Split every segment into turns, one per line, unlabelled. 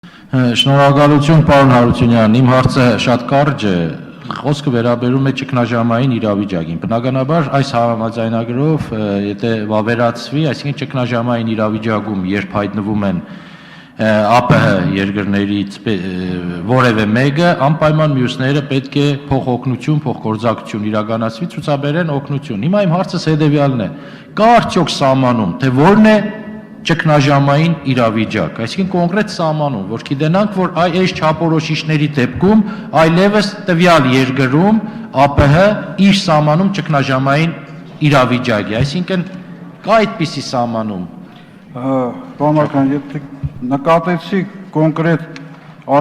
Շնորհակալություն, պարոն Հարությունյան, իմ հարցը շատ կարճ է, խոսքը վերաբերում է ճգնաժամային իրավիճակին, բնականաբար այս համաձայնագրով, եթե վավերացվի, այսինքն ճգնաժամային իրավիճակում, երբ հայտնվում են ԱՊՀ երկրներից որևէ մեկը, անպայման մյուսները պետք է փոխօգնություն, փոխգործակցություն իրականացվի, ցուցաբերեն օգնություն։ Հիմա իմ հարցս հետևյալն է, կա արդյոք սահմանում, թե որն է ճգնաժամային իրավիճակ, այսինքն կոնկրետ սահմանում, որ գիտենանք, որ այս չափորոշիչների դեպքում այլևս տվյալ երկրում ԱՊՀ իր սահմանում ճգնաժամային իրավիճակ է, այսինքն կա այդպիսի սահմանում։
Պարոն, եթե նկատեցիք կոնկրետ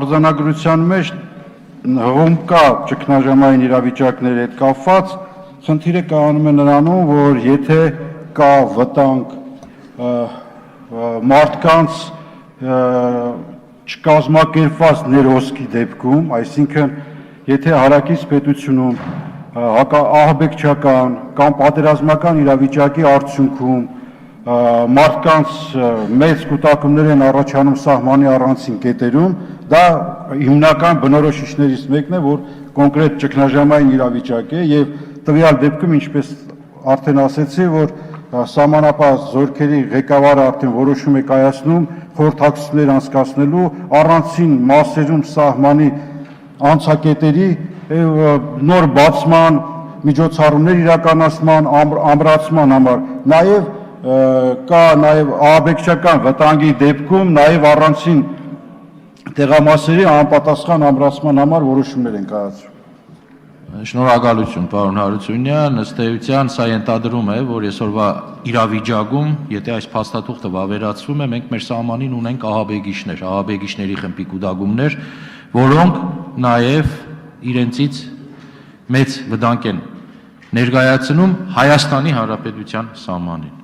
արձանագրության մեջ հղում կա ճգնաժամային իրավիճակների հետ կապված, խնդիրը կայանում է նրանում, որ եթե կա վտանգ մարդկանց չկազմակերպված ներոսքի դեպքում, այսինքն եթե հարակից պետությունում ահաբեկչական կամ պատերազմական իրավիճակի արդյունքում մարդկանց մեծ կուտակումներ են առաջանում սահմանի առանցին կետերում, դա հիմնական բնորոշիչներից մեկն է, որ կոնկրետ ճգնաժամային իրավիճակ է եւ տվյալ դեպքում, ինչպես արդեն ասեցի, որ սահմանապահ զորքերի ղեկավարը արդեն որոշում է կայացնում խորհրդակցություններ անցկացնելու առանցին մասերում սահմանի անցակետերի նոր բացման, միջոցառումներ իրականացման, ամրացման համար, նաեւ կա նաեւ ահաբեկչական վտանգի դեպքում նաեւ առանցին տեղամասերի անպատասխան ամրացման համար որոշումներ են կայացվում։
Շնորհակալություն, պարոն Հարությունյան, ըստ էության սա ենթադրում է, որ այսօրվա իրավիճակում, եթե այս փաստաթուղթը վավերացվում է, մենք մեր սահմանին ունենք ահաբեկիչներ, ահաբեկիչների խմբի կուտակումներ, որոնք նաև իրենցից մեծ վտանգ են ներկայացնում Հայաստանի Հանրապետության սահմանին։